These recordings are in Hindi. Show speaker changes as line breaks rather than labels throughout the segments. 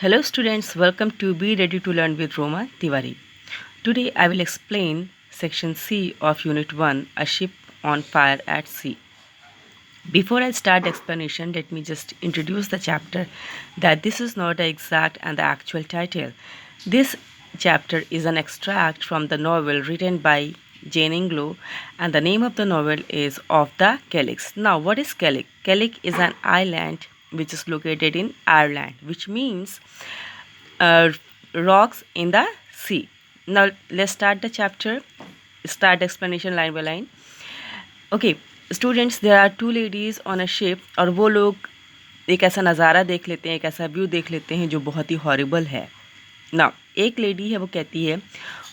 Hello students, welcome to Be Ready to Learn with Roma Tiwari. Today I will explain section C of Unit 1, A Ship on Fire at Sea. Before I start the explanation, let me just introduce the chapter that this is not the exact and the actual title. This chapter is an extract from the novel written by Jane Inglow, and the name of the novel is Of the Kellicks. Now, what is Kellick? Kellick is an island which is located in Ireland, which means uh, rocks in the sea. Now, let's start the chapter, start the explanation line by line. Okay students, there are two ladies on a ship, और वो लोग एक ऐसा नज़ारा देख लेते हैं, एक ऐसा व्यू देख लेते हैं जो बहुत ही हॉरिबल है ना। एक लेडी है, वो कहती है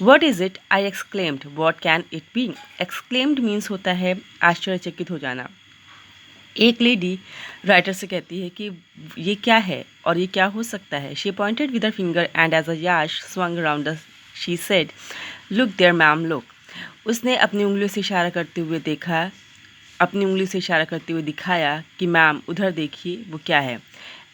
what is it, I exclaimed, what can it be. Exclaimed means होता है आश्चर्यचकित हो जाना। एक लेडी राइटर से कहती है कि ये क्या है और ये क्या हो सकता है। She pointed with her finger and as a yash swung around as she said look there ma'am look. उसने अपनी उंगलियों से इशारा करते हुए देखा, अपनी उंगली से इशारा करते हुए दिखाया कि मैम उधर देखिए, वो क्या है।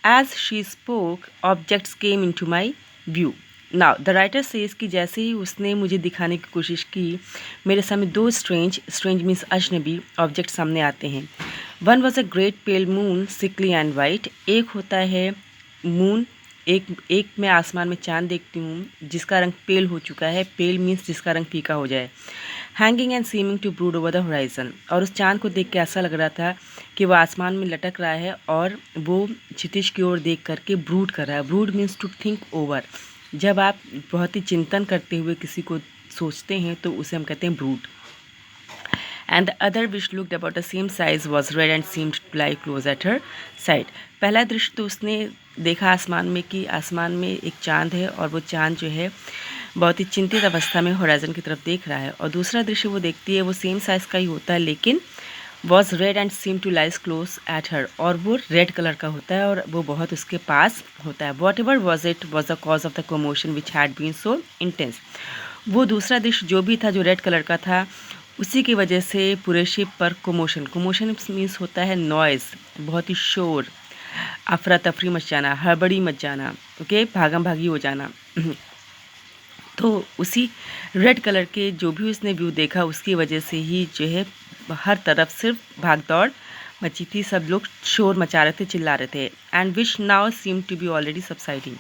As she spoke objects came into my view. Now the writer says कि जैसे ही उसने मुझे दिखाने की कोशिश की, मेरे सामने दो स्ट्रेंज मीन्स अजनबी ऑब्जेक्ट सामने आते हैं। One was a great pale moon sickly and white. एक होता है मून, एक मैं आसमान में चांद देखती हूँ जिसका रंग पेल हो चुका है। पेल मीन्स जिसका रंग फीका हो जाए। Hanging and seeming to brood over the horizon. और उस चांद को देख के ऐसा लग रहा था कि वो आसमान में लटक रहा है और वो क्षितिज की ओर देख करके ब्रूड कर रहा है। Brood means to think over. जब आप बहुत ही चिंतन करते हुए किसी को सोचते हैं तो उसे हम कहते हैं brood. And the other which looked about the same size was red and seemed to lie close at her side. पहला दृश्य तो उसने देखा आसमान में कि आसमान में एक चांद है और वो चांद जो है बहुत ही चिंतित अवस्था में होराइजन की तरफ देख रहा है। और दूसरा दृश्य वो देखती है, वो सेम साइज़ का ही होता है लेकिन was red and seem to lies close at her, और वो रेड कलर का होता है और वो बहुत उसके पास होता है। Whatever was it was the cause of the commotion which had been so intense. वो दूसरा दृश्य जो भी था, जो रेड कलर का था, उसी की वजह से पूरे शिप पर कोमोशन मीन्स होता है नॉइज़, बहुत ही शोर, अफरा तफरी मच जाना, हड़बड़ी मच जाना, ओके, भागम भागी हो जाना। तो उसी रेड कलर के जो भी उसने व्यू देखा उसकी वजह से ही जो है हर तरफ सिर्फ भाग दौड़ मची थी, सब लोग शोर मचा रहे थे, चिल्ला रहे थे। And which now seem to be already subsiding.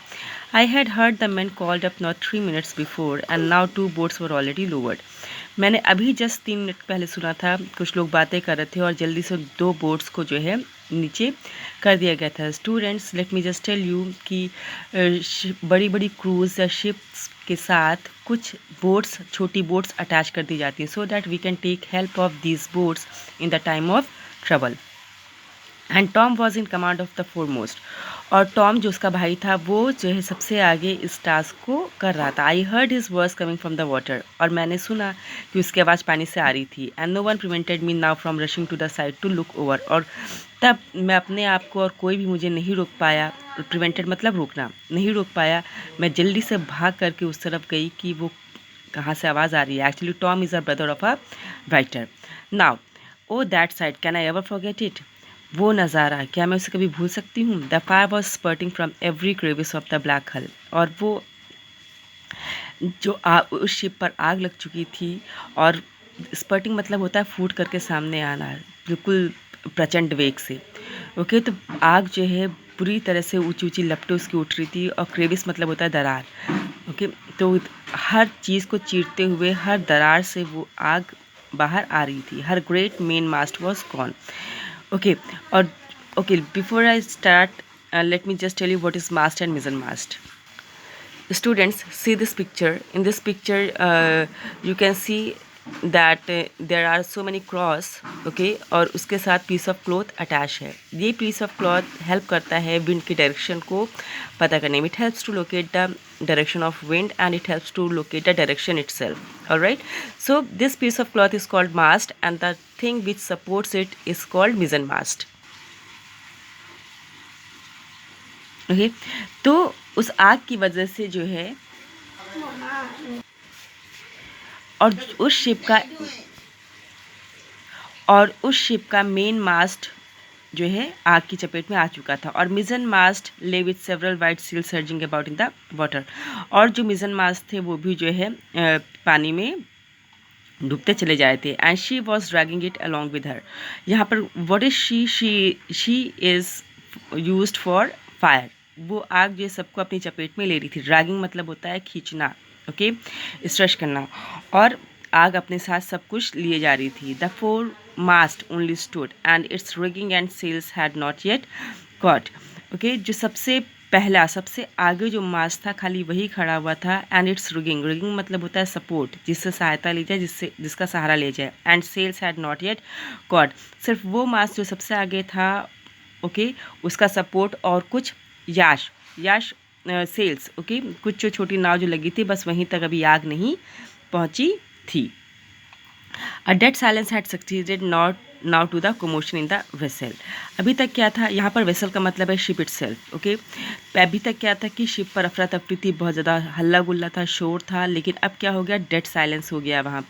I had heard the man called up not 3 minutes before and now 2 boats were already lowered. मैंने अभी जस्ट 3 मिनट पहले सुना था, कुछ लोग बातें कर रहे थे और जल्दी से 2 बोट्स को जो है नीचे कर दिया गया था। Students, let me just tell you कि बड़ी बड़ी क्रूज़ या शिप्स के साथ कुछ बोट्स, छोटी बोट्स अटैच कर दी जाती हैं so that we can take help of these boats in the time of trouble. And Tom was in command of the foremost. और टॉम जो उसका भाई था वो जो है सबसे आगे इस टास्क को कर रहा था। I heard his voice coming from the water. और मैंने सुना कि उसकी आवाज़ पानी से आ रही थी। And no one prevented me now from rushing to the side to look over. और तब मैं अपने आप को, और कोई भी मुझे नहीं रोक पाया। प्रिवेंटेड मतलब रोकना, नहीं रोक पाया। मैं जल्दी से भाग करके उस तरफ गई कि वो कहाँ से आवाज़ आ रही है। Actually Tom is a brother of a writer. Now O that side, can I ever forget it. वो नज़ारा, क्या मैं उसे कभी भूल सकती हूँ। The fire was spurting from every crevice of the black hull. और वो जो उस शिप पर आग लग चुकी थी, और स्पर्टिंग मतलब होता है फूट करके सामने आना, बिल्कुल प्रचंड वेग से। ओके, तो आग जो है पूरी तरह से ऊंची ऊंची लपटें उसकी उठ रही थी, और क्रेविस मतलब होता है दरार। ओके, तो हर चीज़ को चीरते हुए हर दरार से वो आग बाहर आ रही थी। हर great main mast was gone. Okay, or okay, before I start, let me just tell you what is mast and mizzen mast. Students, see this picture. In this picture, you can see that there are so many cross, okay, और उसके साथ piece of cloth attach है। ये piece of cloth help करता है wind की direction को पता करने में। It helps to locate the direction of wind and it helps to locate the direction itself. Alright, so this piece of cloth is called mast and the thing which supports it is called mizzen mast. Okay, तो उस आग की वजह से जो है, और उस शिप का मेन मास्ट जो है आग की चपेट में आ चुका था। और मिजन मास्ट ले with several white seal surging about in the water, और जो मिजन मास्ट थे वो भी जो है पानी में डूबते चले जाए थे। And she was dragging it along with her. यहाँ पर what is she is use for fire. वो आग जो है सबको अपनी चपेट में ले रही थी। ड्रैगिंग मतलब होता है खींचना, ओके, स्ट्रेच करना, और आग अपने साथ सब कुछ लिए जा रही थी। The foremast only stood and its rigging and sails had not yet caught. Okay, जो सबसे पहला सबसे आगे जो मास्ट था खाली वही खड़ा हुआ था। एंड इट्स रिगिंग, रिगिंग मतलब होता है सपोर्ट, जिससे सहायता ली जाए, जिसका सहारा ले जाए। And sails had not yet caught, सिर्फ वो मास्ट जो सबसे आगे था, ओके, उसका सपोर्ट और कुछ याश सेल्स, ओके, कुछ जो छोटी नाव जो लगी थी बस वहीं तक अभी आग नहीं पहुंची थी। A dead silence had succeeded not now to the commotion in the vessel. अभी तक क्या था, यहाँ पर वेसल का मतलब है शिप इटसेल्फ, ओके। अभी तक क्या था कि शिप पर अफरा तफरी थी, बहुत ज़्यादा हल्ला गुल्ला था, शोर था, लेकिन अब क्या हो गया, डेड साइलेंस हो गया है वहाँ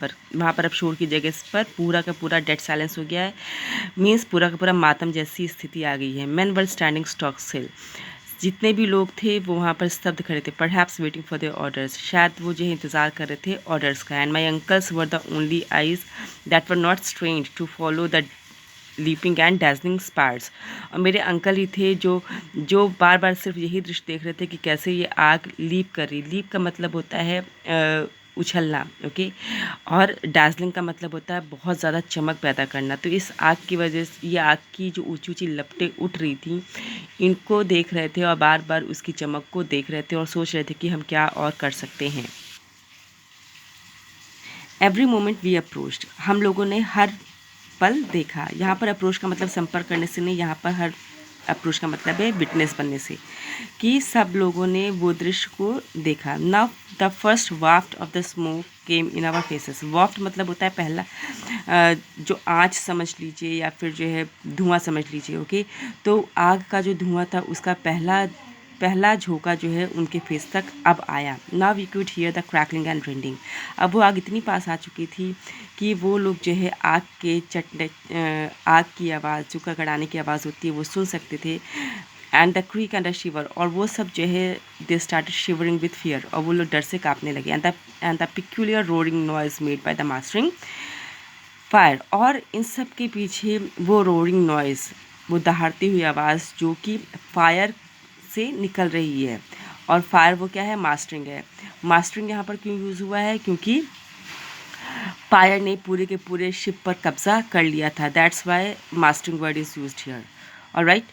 पर अब शोर की जगह पर पूरा का पूरा डेड साइलेंस हो गया है। मीन्स पूरा का पूरा मातम जैसी स्थिति आ गई है। Man were standing stock still, जितने भी लोग थे वो वहाँ पर स्तब्ध खड़े थे। Perhaps waiting for their orders, शायद वो जो है इंतज़ार कर रहे थे ऑर्डर्स का। And my uncles were the only eyes that were not strained to follow the leaping and dazzling spars. और मेरे अंकल ही थे जो बार बार सिर्फ यही दृश्य देख रहे थे कि कैसे ये आग लीप कर रही। लीप का मतलब होता है उछलना, ओके, और डार्जलिंग का मतलब होता है बहुत ज़्यादा चमक पैदा करना। तो इस आग की वजह से ये आग की जो ऊंची ऊंची लपटें उठ रही थी, इनको देख रहे थे और बार बार उसकी चमक को देख रहे थे और सोच रहे थे कि हम क्या और कर सकते हैं। एवरी मोमेंट वी अप्रोच्ड, हम लोगों ने हर पल देखा। यहाँ पर अप्रोच का मतलब संपर्क करने से नहीं, यहाँ पर हर अप्रोच का मतलब है विटनेस बनने से, कि सब लोगों ने वो दृश्य को देखा। Now the first waft of the smoke came in our faces. Waft मतलब होता है पहला, जो आँच समझ लीजिए या फिर जो है धुआं समझ लीजिए, ओके। तो आग का जो धुआं था उसका पहला झोंका जो है उनके फेस तक अब आया। Now we could hear the crackling and rending. अब वो आग इतनी पास आ चुकी थी कि वो लोग जो है आग की आवाज़, जो कड़कड़ाने की आवाज़ होती है वो सुन सकते थे। And the creak and the shiver, और वो सब जो है they started shivering with fear, और वो लोग डर से काँपने लगे। And the peculiar roaring noise made by the mastering fire, और इन सब के पीछे वो रोरिंग नॉइज़, वो दहाड़ती हुई आवाज़ जो कि फायर से निकल रही है। और फायर वो क्या है, मास्टरिंग है। मास्टरिंग यहाँ पर क्यों यूज़ हुआ है, क्योंकि फायर ने पूरे के पूरे शिप पर कब्जा कर लिया था। That's why mastering word is used here. Alright,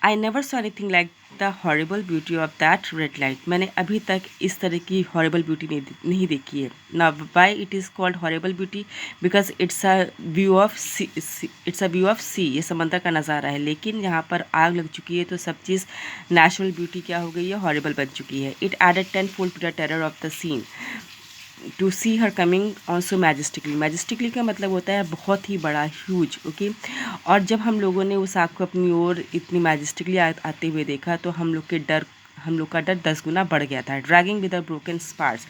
I never saw anything like the horrible beauty of that red light. मैंने अभी तक इस तरह की हॉरिबल ब्यूटी नहीं देखी है ना। Why it is called horrible beauty, because it's a view of sea, ये समंदर का नज़ारा है। लेकिन यहाँ पर आग लग चुकी है तो सब चीज़ नेचुरल ब्यूटी क्या हो गई है, हॉरिबल बन चुकी है। It added 10-fold to the terror of the scene to see her coming also majestically. Majestically का मतलब होता है बहुत ही बड़ा, ह्यूज, ओके। और जब हम लोगों ने उस आग को अपनी ओर इतनी मैजेस्टिकली आते हुए देखा तो हम लोग का डर 10 गुना बढ़ गया था। Dragging with a broken spars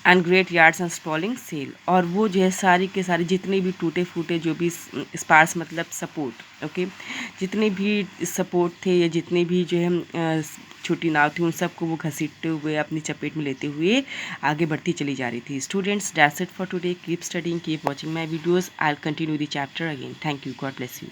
and great yards and sprawling sail, और वो जो है सारी के सारी जितने भी टूटे फूटे जो भी स्पार्स मतलब सपोर्ट, ओके, जितने भी सपोर्ट थे या जितने भी जो है छोटी नाव थी, उन सबको वो घसीटते हुए अपनी चपेट में लेते हुए आगे बढ़ती चली जा रही थी। Students, that's it for today. Keep studying, keep watching my videos. I will continue the chapter again. Thank you, God bless you.